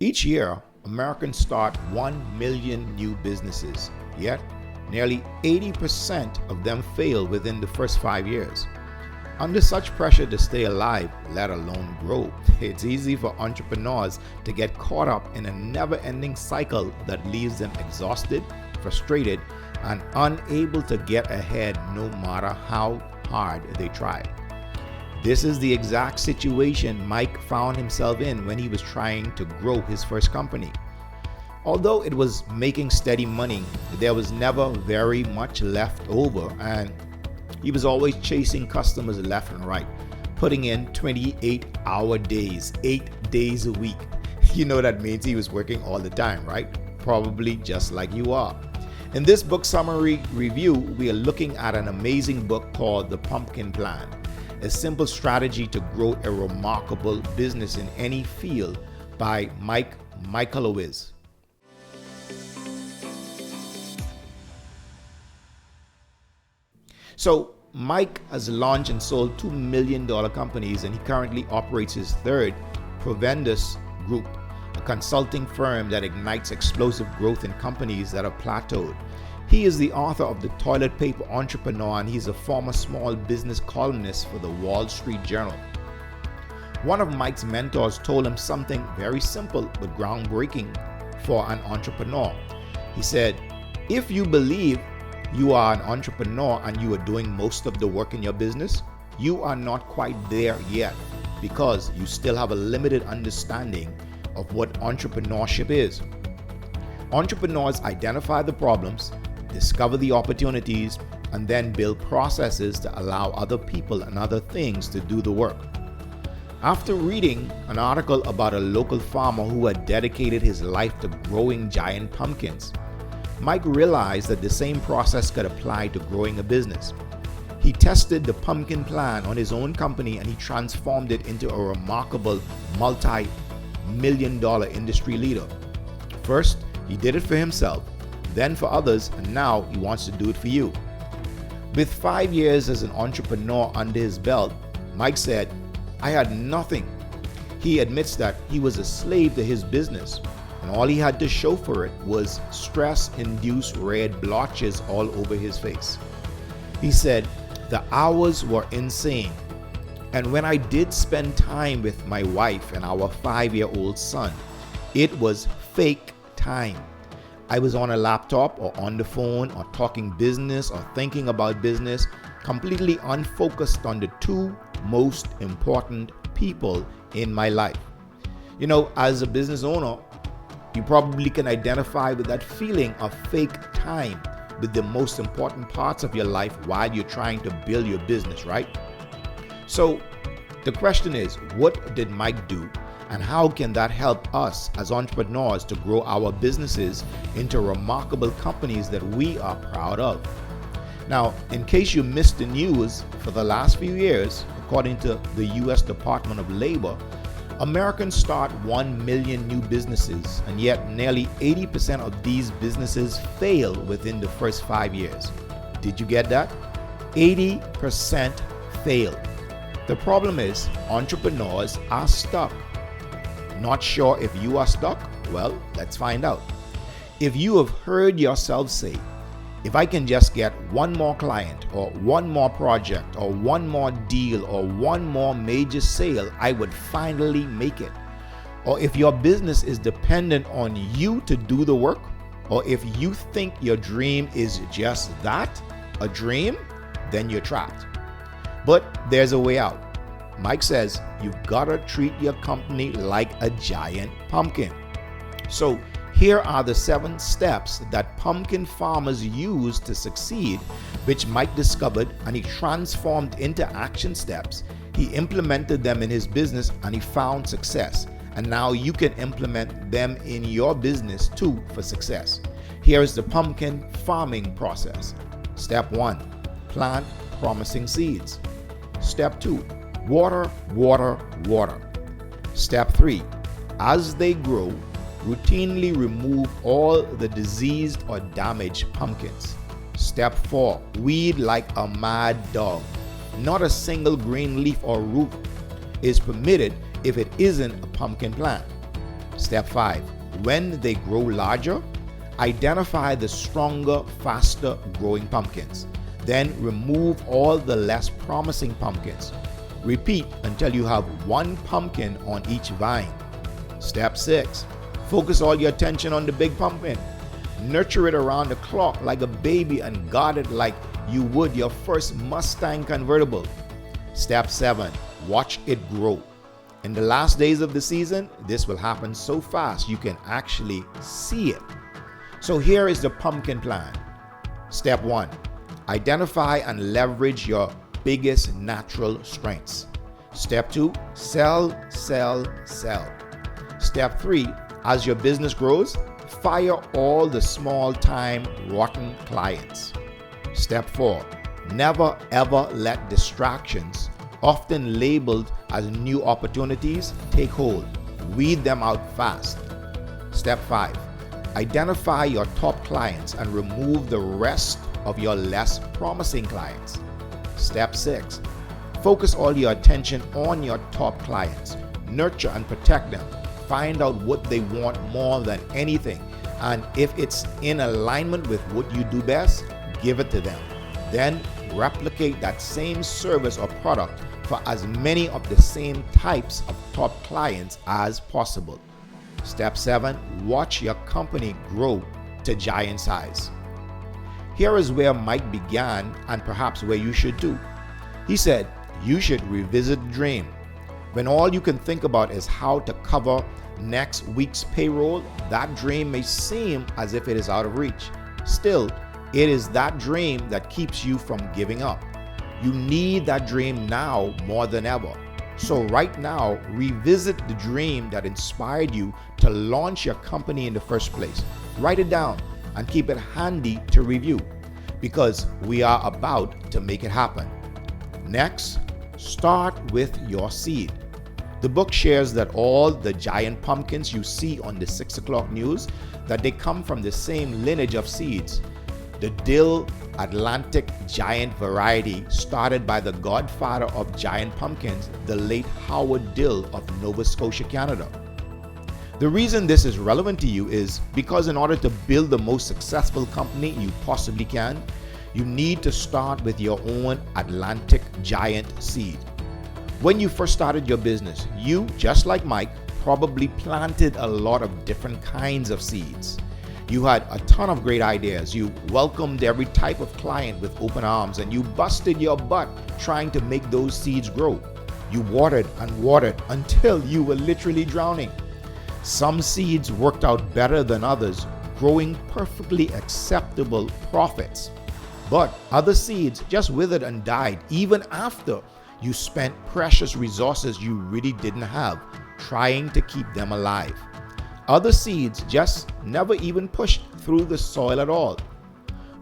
Each year, Americans start 1 million new businesses, yet nearly 80% of them fail within the first 5 years. Under such pressure to stay alive, let alone grow, it's easy for entrepreneurs to get caught up in a never-ending cycle that leaves them exhausted, frustrated, and unable to get ahead no matter how hard they try. This is the exact situation Mike found himself in when he was trying to grow his first company. Although it was making steady money, there was never very much left over, and he was always chasing customers left and right, putting in 28-hour days, 8 days a week. You know that means he was working all the time, right? Probably just like you are. In this book summary review, we are looking at an amazing book called The Pumpkin Plan, a simple strategy to grow a remarkable business in any field by Mike Michalowicz. So Mike has launched and sold $2 million companies, and he currently operates his third, Provendus Group, a consulting firm that ignites explosive growth in companies that have plateaued. He is the author of The Toilet Paper Entrepreneur, and he's a former small business columnist for the Wall Street Journal. One of Mike's mentors told him something very simple but groundbreaking for an entrepreneur. He said, if you believe you are an entrepreneur and you are doing most of the work in your business, you are not quite there yet because you still have a limited understanding of what entrepreneurship is. Entrepreneurs identify the problems, discover the opportunities, and then build processes to allow other people and other things to do the work. After reading an article about a local farmer who had dedicated his life to growing giant pumpkins, Mike realized that the same process could apply to growing a business. He tested the pumpkin plan on his own company, and he transformed it into a remarkable multi-million-dollar industry leader. First, he did it for himself, then for others, and now he wants to do it for you. With 5 years as an entrepreneur under his belt, Mike said, I had nothing. He admits that he was a slave to his business, and all he had to show for it was stress-induced red blotches all over his face. He said, the hours were insane, and when I did spend time with my wife and our 5-year-old son, it was fake time. I was on a laptop or on the phone or talking business or thinking about business, completely unfocused on the two most important people in my life. You know, as a business owner, you probably can identify with that feeling of fake time with the most important parts of your life while you're trying to build your business, right? So the question is, what did Mike do, and how can that help us as entrepreneurs to grow our businesses into remarkable companies that we are proud of? Now, in case you missed the news, for the last few years, according to the U.S. Department of Labor, Americans start 1 million new businesses, and yet nearly 80% of these businesses fail within the first 5 years. Did you get that? 80% fail. The problem is entrepreneurs are stuck. Not sure if you are stuck? Well, let's find out. If you have heard yourself say, if I can just get one more client or one more project or one more deal or one more major sale, I would finally make it. Or if your business is dependent on you to do the work, or if you think your dream is just that, a dream, then you're trapped. But there's a way out. Mike says you've got to treat your company like a giant pumpkin. So here are the 7 steps that pumpkin farmers use to succeed, which Mike discovered and he transformed into action steps. He implemented them in his business and he found success. And now you can implement them in your business too for success. Here is the pumpkin farming process. Step 1, plant promising seeds. Step 2, water, water, water. Step 3, as they grow, routinely remove all the diseased or damaged pumpkins. Step 4, weed like a mad dog. Not a single green leaf or root is permitted if it isn't a pumpkin plant. Step 5. When they grow larger, identify the stronger, faster growing pumpkins. Then remove all the less promising pumpkins. Repeat until you have one pumpkin on each vine. Step 6. Focus all your attention on the big pumpkin. Nurture it around the clock like a baby and guard it like you would your first Mustang convertible. Step 7. Watch it grow. In the last days of the season, this will happen so fast you can actually see it. So here is the pumpkin plan. Step 1. Identify and leverage your biggest natural strengths. Step 2. Sell, sell, sell. Step 3. As your business grows, fire all the small-time rotten clients. Step 4. Never ever let distractions, often labeled as new opportunities, take hold. Weed them out fast. Step 5. Identify your top clients and remove the rest of your less promising clients. Step 6. Focus all your attention on your top clients. Nurture and protect them. Find out what they want more than anything, and if it's in alignment with what you do best, give it to them. Then replicate that same service or product for as many of the same types of top clients as possible. Step 7. Watch your company grow to giant size. Here is where Mike began and perhaps where you should do. He said, you should revisit the dream. When all you can think about is how to cover next week's payroll, that dream may seem as if it is out of reach. Still, it is that dream that keeps you from giving up. You need that dream now more than ever. So right now, revisit the dream that inspired you to launch your company in the first place. Write it down and keep it handy to review, because we are about to make it happen. Next, start with your seed. The book shares that all the giant pumpkins you see on the 6 o'clock news, that they come from the same lineage of seeds. The dill Atlantic giant variety started by the godfather of giant pumpkins, the late Howard Dill of Nova Scotia, Canada. The reason this is relevant to you is because in order to build the most successful company you possibly can, you need to start with your own Atlantic giant seed. When you first started your business, you, just like Mike, probably planted a lot of different kinds of seeds. You had a ton of great ideas. You welcomed every type of client with open arms, and you busted your butt trying to make those seeds grow. You watered and watered until you were literally drowning. Some seeds worked out better than others, growing perfectly acceptable profits. But other seeds just withered and died even after you spent precious resources you really didn't have trying to keep them alive. Other seeds just never even pushed through the soil at all.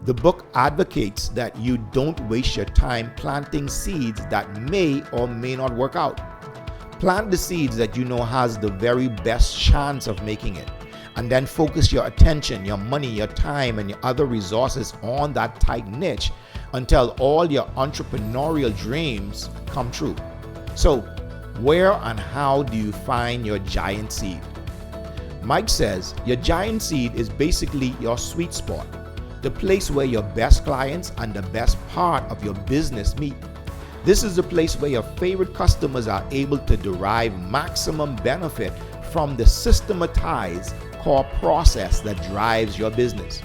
The book advocates that you don't waste your time planting seeds that may or may not work out. Plant the seeds that you know has the very best chance of making it, and then focus your attention, your money, your time, and your other resources on that tight niche until all your entrepreneurial dreams come true. So, where and how do you find your giant seed? Mike says your giant seed is basically your sweet spot, the place where your best clients and the best part of your business meet. This is the place where your favorite customers are able to derive maximum benefit from the systematized core process that drives your business.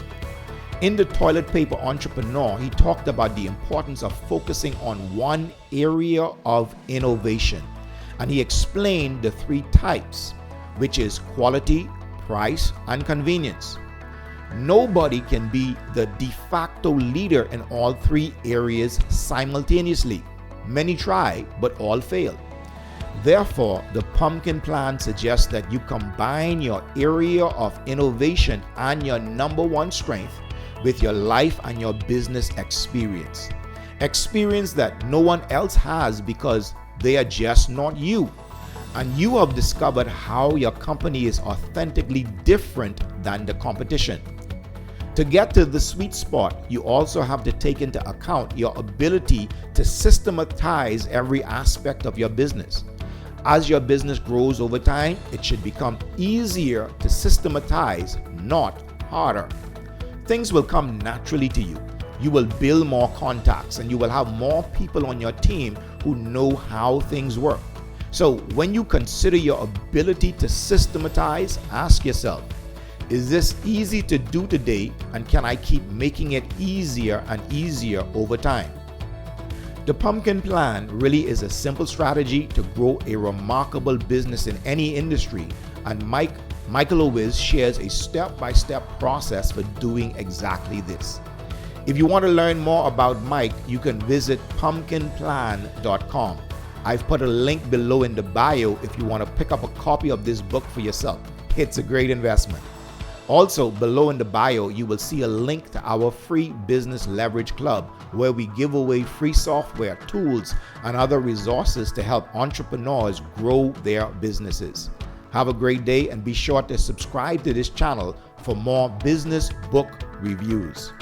In The Toilet Paper Entrepreneur, he talked about the importance of focusing on one area of innovation, and he explained the 3 types, which is quality, price, and convenience. Nobody can be the de facto leader in all 3 areas simultaneously. Many try, but all fail. Therefore, the pumpkin plan suggests that you combine your area of innovation and your number 1 strength with your life and your business experience. Experience that no one else has because they are just not you. And you have discovered how your company is authentically different than the competition. To get to the sweet spot, you also have to take into account your ability to systematize every aspect of your business. as your business grows over time, it should become easier to systematize, not harder. Things will come naturally to you. You will build more contacts and you will have more people on your team who know how things work. So when you consider your ability to systematize, ask yourself, is this easy to do today, and can I keep making it easier and easier over time? The pumpkin plan really is a simple strategy to grow a remarkable business in any industry, and Mike Michalowicz shares a step-by-step process for doing exactly this. If you want to learn more about Mike, you can visit pumpkinplan.com. I've put a link below in the bio if you want to pick up a copy of this book for yourself. It's a great investment. Also, below in the bio, you will see a link to our free Business Leverage Club, where we give away free software, tools, and other resources to help entrepreneurs grow their businesses. Have a great day and be sure to subscribe to this channel for more business book reviews.